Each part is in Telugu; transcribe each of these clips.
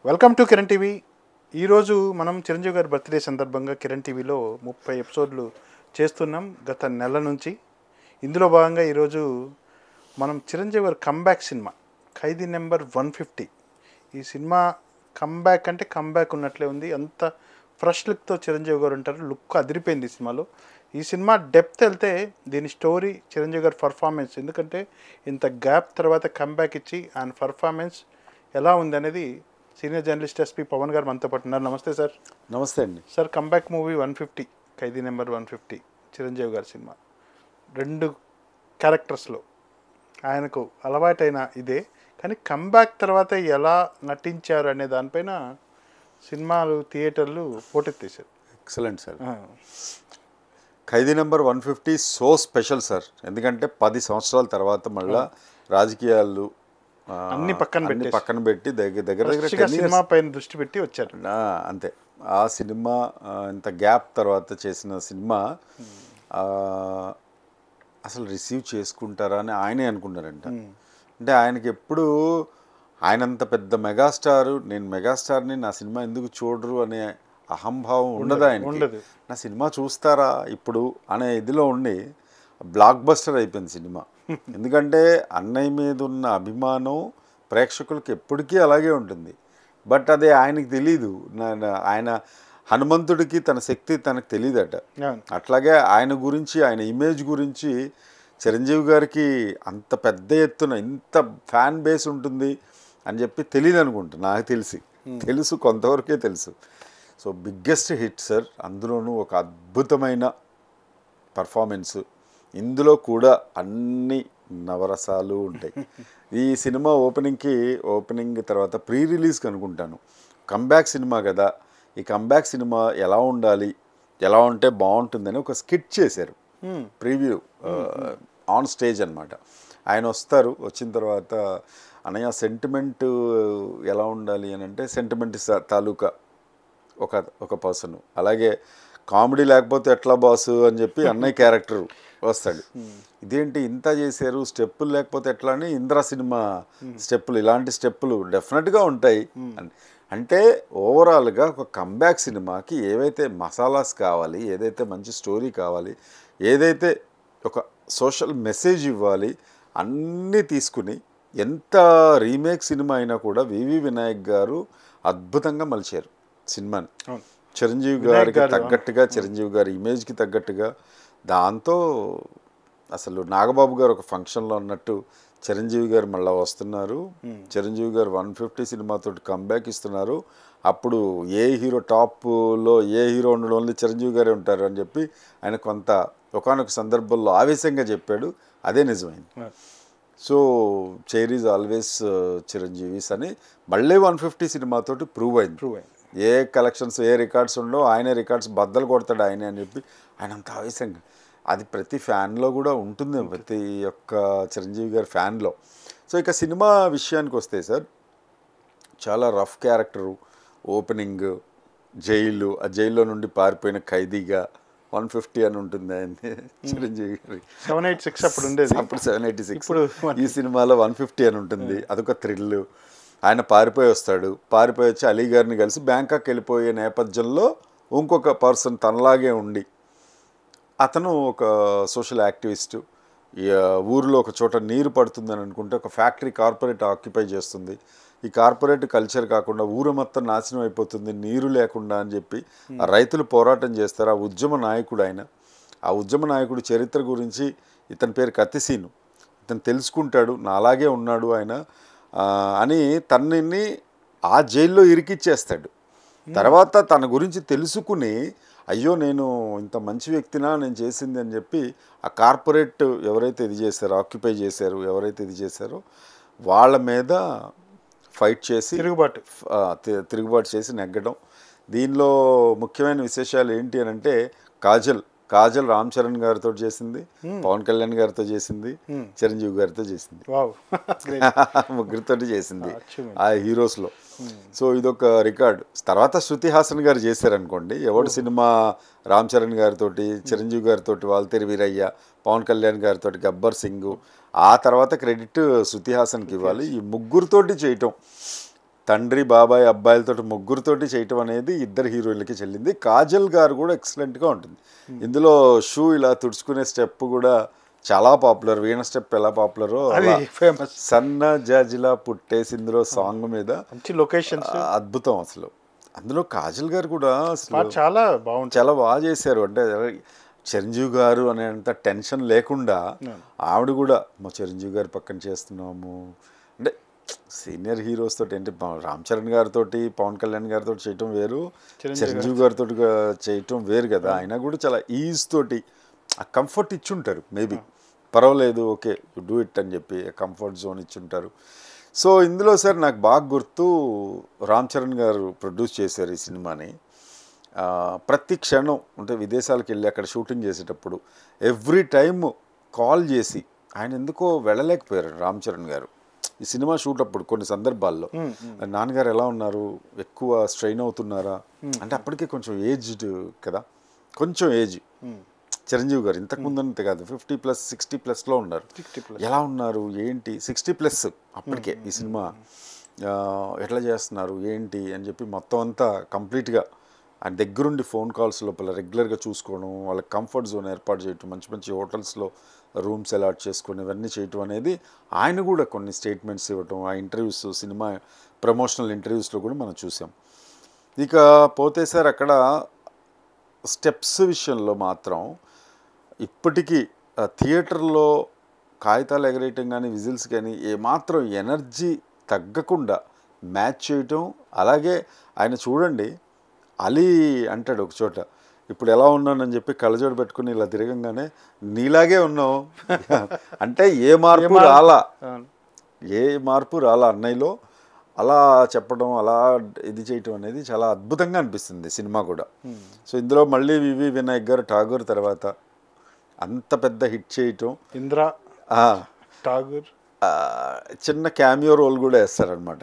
Welcome to Kiran TV. ఈరోజు మనం చిరంజీవి గారి బర్త్డే సందర్భంగా కిరణ్ టీవీలో 30 ఎపిసోడ్లు చేస్తున్నాం గత నెల నుంచి. ఇందులో భాగంగా ఈరోజు మనం చిరంజీవి గారి కంబ్యాక్ సినిమా ఖైదీ నెంబర్ 150. ఈ సినిమా కంబ్యాక్ అంటే కంబ్యాక్ ఉన్నట్లే ఉంది. అంత ఫ్రెష్ లుక్తో చిరంజీవి గారు ఉంటారు. లుక్ అదిరిపోయింది ఈ సినిమాలో. ఈ సినిమా డెప్త్ వెళ్తే దీని స్టోరీ, చిరంజీవి గారి పర్ఫార్మెన్స్, ఎందుకంటే ఇంత గ్యాప్ తర్వాత కంబ్యాక్ ఇచ్చి ఆయన పర్ఫార్మెన్స్ ఎలా ఉంది అనేది సీనియర్ జర్నలిస్ట్ ఎస్పీ పవన్ గారు మనతో పాటు ఉన్నారు. నమస్తే సార్. నమస్తే అండి సార్, కంబ్యాక్ మూవీ 150, ఖైదీ నెంబర్ 150 చిరంజీవి గారి సినిమా. 2 క్యారెక్టర్స్లో ఆయనకు అలవాటైన ఇదే, కానీ కంబ్యాక్ తర్వాత ఎలా నటించారు అనే దానిపైన సినిమాలు, థియేటర్లు పోటెత్తేశారు. Excellent sir. Khaidi number 150 so special sir. ఎందుకంటే 10 సంవత్సరాల తర్వాత మళ్ళా రాజకీయాలు అన్ని పక్కన పెట్టి దగ్గర సినిమా పైన దృష్టి పెట్టి వచ్చారు. అంతే. ఆ సినిమా ఇంత గ్యాప్ తర్వాత చేసిన సినిమా అసలు రిసీవ్ చేసుకుంటారా అని ఆయనే అనుకున్నారంట. అంటే ఆయనకి ఎప్పుడు ఆయనంత పెద్ద మెగాస్టారు, నేను మెగాస్టార్ని, నా సినిమా ఎందుకు చూడరు అనే అహంభావం ఉండదు ఆయనకి. నా సినిమా చూస్తారా ఇప్పుడు అనే ఇదిలో ఉండి బ్లాక్ బస్టర్ అయిపోయింది సినిమా. ఎందుకంటే అన్నయ్య మీద ఉన్న అభిమానం ప్రేక్షకులకి ఎప్పటికీ అలాగే ఉంటుంది. బట్ అదే ఆయనకి తెలీదు. ఆయన హనుమంతుడికి తన శక్తి తనకు తెలియదట. అట్లాగే ఆయన గురించి, ఆయన ఇమేజ్ గురించి చిరంజీవి గారికి అంత పెద్ద ఎత్తున ఇంత ఫ్యాన్ బేస్ ఉంటుంది అని చెప్పి తెలియదు అనుకుంటా. నాకు తెలుసు, కొంతవరకే తెలుసు. So biggest hit sir. అందులోనూ ఒక అద్భుతమైన పర్ఫార్మెన్స్. ఇందులో కూడా అన్ని నవరసాలు ఉంటాయి. ఈ సినిమా ఓపెనింగ్ తర్వాత ప్రీ రిలీజ్కి అనుకుంటాను. కంబ్యాక్ సినిమా కదా, ఈ కంబ్యాక్ సినిమా ఎలా ఉండాలి, ఎలా ఉంటే బాగుంటుందని ఒక స్కిట్ చేశారు. ప్రీవ్యూ ఆన్ స్టేజ్ అనమాట. ఆయన వస్తారు. వచ్చిన తర్వాత అన్నయ్య సెంటిమెంట్ ఎలా ఉండాలి అని అంటే, సెంటిమెంట్ తాలూకా ఒక పర్సన్, అలాగే కామెడీ లేకపోతే ఎట్లా బాసు అని చెప్పి అన్నయ్య క్యారెక్టర్ వస్తాడు. ఇదేంటి ఇంత చేశారు, స్టెప్పులు లేకపోతే ఎట్లా అని ఇంద్ర సినిమా స్టెప్పులు, ఇలాంటి స్టెప్పులు డెఫినెట్గా ఉంటాయి. అంటే ఓవరాల్గా ఒక కంబ్యాక్ సినిమాకి ఏవైతే మసాలాస్ కావాలి, ఏదైతే మంచి స్టోరీ కావాలి, ఏదైతే ఒక సోషల్ మెసేజ్ ఇవ్వాలి, అన్నీ తీసుకుని ఎంత రీమేక్ సినిమా అయినా కూడా వివి వినాయక్ గారు అద్భుతంగా మలిచారు సినిమాని. చిరంజీవి గారికి తగ్గట్టుగా, చిరంజీవి గారి ఇమేజ్కి తగ్గట్టుగా. దాంతో అసలు నాగబాబు గారు ఒక ఫంక్షన్లో అన్నట్టు చిరంజీవి గారు మళ్ళీ వస్తున్నారు. చిరంజీవి గారు 150 సినిమాతో కంబ్యాక్ ఇస్తున్నారు. అప్పుడు ఏ హీరో టాప్లో ఏ హీరో ఉండడం వల్ల చిరంజీవి గారే ఉంటారు అని చెప్పి ఆయన కొంత ఒకానొక సందర్భంలో ఆవేశంగా చెప్పాడు. అదే నిజమైంది. So chair is always Chiranjeevi's అని మళ్ళీ 150 సినిమాతోటి ప్రూవ్ అయింది. ఏ కలెక్షన్స్, ఏ రికార్డ్స్ ఉండో ఆయనే రికార్డ్స్ బద్దలు కొడతాడు ఆయనే అని చెప్పి ఆయన అంత ఆవేశంగా. అది ప్రతి ఫ్యాన్లో కూడా ఉంటుంది, ప్రతి ఒక్క చిరంజీవి గారి ఫ్యాన్లో. సో ఇక సినిమా విషయానికి వస్తే సార్, చాలా రఫ్ క్యారెక్టరు. ఓపెనింగ్ జైలు, ఆ జైల్లో నుండి పారిపోయిన ఖైదీగా 150 అని ఉంటుంది ఆయన్ని. చిరంజీవి గారి 786 అప్పుడు ఉండేది, అప్పుడు 786. ఈ సినిమాలో 150 అని ఉంటుంది. అదొక థ్రిల్. ఆయన పారిపోయి వస్తాడు. పారిపోయి వచ్చి అలీ గారిని కలిసి బ్యాంకాక్ వెళ్ళిపోయే నేపథ్యంలో ఇంకొక పర్సన్ తనలాగే ఉండి, అతను ఒక సోషల్ యాక్టివిస్టు. ఊరిలో ఒక చోట నీరు పడుతుందని అనుకుంటే ఒక ఫ్యాక్టరీ కార్పొరేట్ ఆక్యుపై చేస్తుంది. ఈ కార్పొరేట్ కల్చర్ కాకుండా ఊరు మొత్తం నాశనం అయిపోతుంది నీరు లేకుండా అని చెప్పి ఆ రైతులు పోరాటం చేస్తారు. ఆ ఉద్యమ నాయకుడు ఆయన. ఆ ఉద్యమ నాయకుడు చరిత్ర గురించి, ఇతని పేరు కత్తిసీను, ఇతను తెలుసుకుంటాడు, నా అలాగే ఉన్నాడు ఆయన అని తనని ఆ జైల్లో ఇరికిచ్చేస్తాడు. తర్వాత తన గురించి తెలుసుకుని, అయ్యో నేను ఇంత మంచి వ్యక్తినా నేను చేసింది అని చెప్పి ఆ కార్పొరేట్ ఎవరైతే ఇది చేశారో, ఆక్యుపై చేశారు, ఎవరైతే ఇది చేశారో వాళ్ళ మీద ఫైట్ చేసి తిరుగుబాటు చేసి నెగ్గడం. దీనిలో ముఖ్యమైన విశేషాలు ఏంటి అని అంటే, కాజల్ రామ్ చరణ్ గారితో చేసింది, పవన్ కళ్యాణ్ గారితో చేసింది, చిరంజీవి గారితో చేసింది. ముగ్గురితో చేసింది ఆ హీరోస్లో. సో ఇదొక రికార్డ్. తర్వాత శృతి హాసన్ గారు చేశారనుకోండి. ఎవడు సినిమా రామ్ చరణ్ గారితో, చిరంజీవి గారితో వాల్తేరు వీరయ్య, పవన్ కళ్యాణ్ గారితో గబ్బర్ సింగ్, ఆ తర్వాత క్రెడిట్ శృతి హాసన్కి ఇవ్వాలి. ఈ ముగ్గురితోటి చేయటం తండ్రి బాబాయ్ అబ్బాయిలతో ముగ్గురితోటి చేయటం అనేది ఇద్దరు హీరోయిన్లకి చెల్లింది. కాజల్ గారు కూడా ఎక్సలెంట్గా ఉంటుంది ఇందులో. షూ ఇలా తుడుచుకునే స్టెప్ కూడా చాలా పాపులర్. వీణ స్టెప్ ఎలా పాపులరో అలా ఫేమస్. సన్న జాజిలా పుట్టేసి ఇందులో సాంగ్ మీద మంచి లొకేషన్స్, అద్భుతం అసలు. అందులో కాజల్ గారు కూడా అసలు చాలా బాగుంది, చాలా బాగా చేశారు. అంటే చిరంజీవి గారు అనేంత టెన్షన్ లేకుండా ఆవిడ కూడా మా చిరంజీవి గారి పక్కన చేస్తున్నాము అంటే సీనియర్ హీరోస్ తోటి ఏంటి, రామ్ చరణ్ గారితో పవన్ కళ్యాణ్ గారితో చేయటం వేరు, చిరంజీవి గారితో చేయటం వేరు కదా. అయినా కూడా చాలా ఈజ్ తోటి ఆ కంఫర్ట్ ఇచ్చుంటారు. మేబీ పర్వాలేదు, ఓకే యు డూ ఇట్ అని చెప్పి కంఫర్ట్ జోన్ ఇచ్చుంటారు. సో ఇందులో సార్ నాకు బాగా గుర్తు, రామ్ చరణ్ గారు ప్రొడ్యూస్ చేశారు ఈ సినిమాని. ప్రతి క్షణం అంటే విదేశాలకు వెళ్ళి అక్కడ షూటింగ్ చేసేటప్పుడు ఎవ్రీ టైమ్ కాల్ చేసి, ఆయన ఎందుకో వెళ్ళలేకపోయారు రామ్ చరణ్ గారు ఈ సినిమా షూట్ అప్పుడు. కొన్ని సందర్భాల్లో నాన్నగారు ఎలా ఉన్నారు, ఎక్కువ స్ట్రెయిన్ అవుతున్నారా అంటే, అప్పటికే కొంచెం ఏజ్డ్ కదా, కొంచెం ఏజ్ చిరంజీవి గారు. ఇంతకుముందు అంతే కాదు, 50+, 60+లో ఉన్నారు. ఎలా ఉన్నారు ఏంటి, 60+ అప్పటికే ఈ సినిమా ఎట్లా చేస్తున్నారు ఏంటి అని చెప్పి మొత్తం అంతా కంప్లీట్గా ఆయన దగ్గరుండి ఫోన్ కాల్స్ లోపల రెగ్యులర్గా చూసుకోవడం, వాళ్ళకి కంఫర్ట్ జోన్ ఏర్పాటు చేయటం, మంచి మంచి హోటల్స్లో రూమ్స్ అలాట్ చేసుకొని ఇవన్నీ చేయటం అనేది, ఆయన కూడా కొన్ని స్టేట్మెంట్స్ ఇవ్వటం, ఆ ఇంటర్వ్యూస్, సినిమా ప్రమోషనల్ ఇంటర్వ్యూస్లో కూడా మనం చూసాం. ఇక పోతే సార్ అక్కడ స్టెప్స్ విషయంలో మాత్రం ఇప్పటికీ థియేటర్లో కాగితాలు ఎగరేయటం కానీ విజిల్స్ కానీ ఏమాత్రం ఎనర్జీ తగ్గకుండా మ్యాచ్ చేయటం. అలాగే ఆయన చూడండి, అలీ అంటాడు ఒక చోట, ఇప్పుడు ఎలా ఉన్నానని చెప్పి కళ్ళజోడు పెట్టుకుని ఇలా తిరగంగానే నీలాగే ఉన్నావు అంటే ఏ మార్పు రాలా అన్నయ్యలో, అలా చెప్పడం, అలా ఇది చేయటం అనేది చాలా అద్భుతంగా అనిపిస్తుంది సినిమా కూడా. సో ఇందులో మళ్ళీ వివి వినాయక్ గారు ఠాగూర్ తర్వాత అంత పెద్ద హిట్ చేయటం, ఇంద్ర ఠాగూర్ చిన్న క్యామియో రోల్ కూడా వేస్తారనమాట.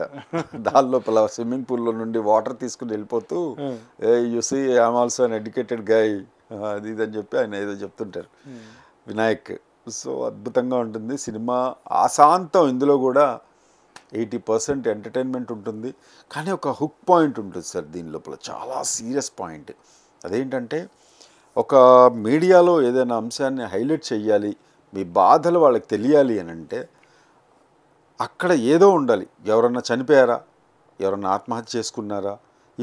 దాని లోపల స్విమ్మింగ్ పూల్లో నుండి వాటర్ తీసుకుని వెళ్ళిపోతూ you see I'm also uneducated guy అది ఇది అని చెప్పి ఆయన ఏదో చెప్తుంటారు వినాయక్. సో అద్భుతంగా ఉంటుంది సినిమా. ఆశాంతం ఇందులో కూడా 80% ఎంటర్టైన్మెంట్ ఉంటుంది, కానీ ఒక హుక్ పాయింట్ ఉంటుంది సార్ దీని లోపల, చాలా సీరియస్ పాయింట్. అదేంటంటే, ఒక మీడియాలో ఏదైనా అంశాన్ని హైలైట్ చేయాలి, మీ బాధలు వాళ్ళకి తెలియాలి అని అంటే అక్కడ ఏదో ఉండాలి. ఎవరన్నా చనిపోయారా, ఎవరన్నా ఆత్మహత్య చేసుకున్నారా,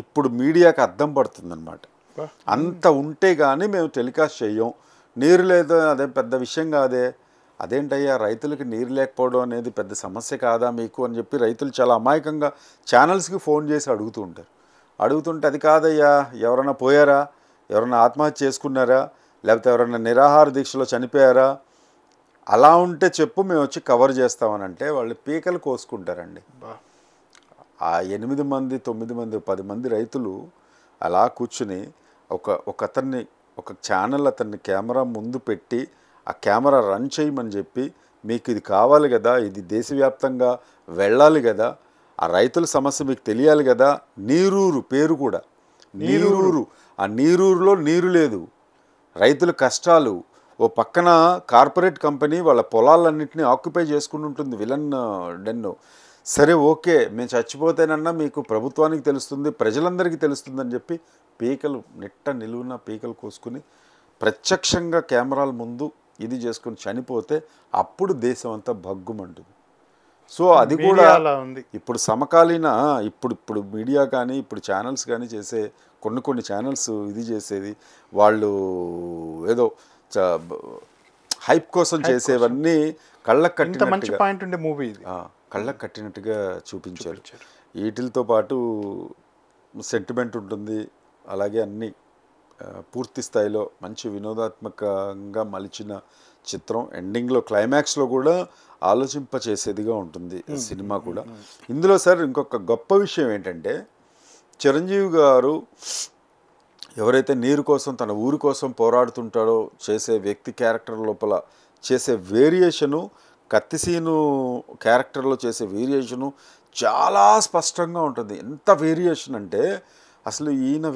ఇప్పుడు మీడియాకి అద్దం పడుతుందన్నమాట. అంత ఉంటే కానీ మేము టెలికాస్ట్ చెయ్యం. నీరు లేదు, అదే పెద్ద విషయం కాదే, అదేంటయ్యా రైతులకి నీరు లేకపోవడం అనేది పెద్ద సమస్య కాదా మీకు అని చెప్పి రైతులు చాలా అమాయకంగా ఛానల్స్కి ఫోన్ చేసి అడుగుతూ ఉంటారు. అడుగుతుంటే అది కాదయ్యా, ఎవరైనా పోయారా, ఎవరైనా ఆత్మహత్య చేసుకున్నారా, లేకపోతే ఎవరైనా నిరాహార దీక్షలో చనిపోయారా, అలా ఉంటే చెప్పు మేము వచ్చి కవర్ చేస్తామని అంటే వాళ్ళు పీకలు కోసుకుంటారండి. ఆ 8 మంది 9 మంది 10 మంది రైతులు అలా కూర్చుని ఒక అతన్ని, ఒక ఛానల్ అతన్ని కెమెరా ముందు పెట్టి ఆ కెమెరా రన్ చేయమని చెప్పి, మీకు ఇది కావాలి కదా, ఇది దేశవ్యాప్తంగా వెళ్ళాలి కదా, ఆ రైతుల సమస్య మీకు తెలియాలి కదా. నీరూరు పేరు కూడా నీరూరు, ఆ నీరూరులో నీరు లేదు, రైతుల కష్టాలు. ఓ పక్కన కార్పొరేట్ కంపెనీ వాళ్ళ పొలాలన్నింటినీ ఆక్యుపై చేసుకుని ఉంటుంది, విలన్ డెన్ను. సరే ఓకే, మేము చచ్చిపోతేనన్నా మీకు ప్రభుత్వానికి తెలుస్తుంది, ప్రజలందరికీ తెలుస్తుందని చెప్పి పీకలు నిలువున పీకలు కోసుకుని ప్రత్యక్షంగా కెమెరాల ముందు ఇది చేసుకుని చనిపోతే అప్పుడు దేశం అంతా భగ్గుమంటుంది. సో అది కూడా ఇప్పుడు సమకాలీన ఇప్పుడు మీడియా కానీ ఇప్పుడు ఛానల్స్ కానీ చేసే కొన్ని ఛానల్స్ ఇది చేసేది, వాళ్ళు ఏదో హైప్ కోసం చేసేవన్నీ కళ్ళకు కట్టినట్టుగా చూపించారు. వీటితో పాటు సెంటిమెంట్ ఉంటుంది, అలాగే అన్నీ పూర్తి స్థాయిలో మంచి వినోదాత్మకంగా మలిచిన చిత్రం. ఎండింగ్లో క్లైమాక్స్లో కూడా ఆలోచింపచేసేదిగా ఉంటుంది సినిమా కూడా. ఇందులో సార్ ఇంకొక గొప్ప విషయం ఏంటంటే, చిరంజీవి గారు ఎవరైతే నీరు కోసం తన ఊరి కోసం పోరాడుతుంటాడో చేసే వ్యక్తి క్యారెక్టర్ లోపల చేసే వేరియేషను, కత్తిసీను క్యారెక్టర్లో చేసే వేరియేషను చాలా స్పష్టంగా ఉంటుంది. ఎంత వేరియేషన్ అంటే అసలు ఈయన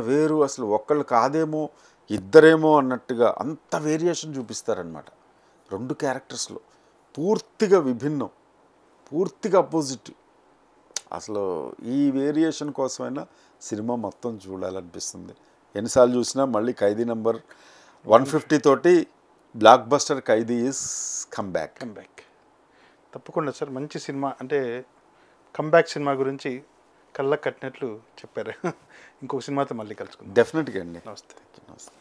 వేరు అసలు ఒక్కళ్ళు కాదేమో ఇద్దరేమో అన్నట్టుగా అంత వేరియేషన్ చూపిస్తారనమాట. 2 క్యారెక్టర్స్లో పూర్తిగా విభిన్నం, పూర్తిగా అపోజిట్. అసలు ఈ వేరియేషన్ కోసమైనా సినిమా మొత్తం చూడాలనిపిస్తుంది. ఎన్నిసార్లు చూసినా మళ్ళీ ఖైదీ నెంబర్ 150 తోటి block buster Khaidi is comeback. తప్పకుండా సార్, మంచి సినిమా అంటే కమ్బ్యాక్ సినిమా గురించి కళ్ళకు కట్టినట్లు చెప్పారు. ఇంకొక సినిమాతో మళ్ళీ కలుసుకుందాం. డెఫినెట్గా అండి. నమస్తే. నమస్తే.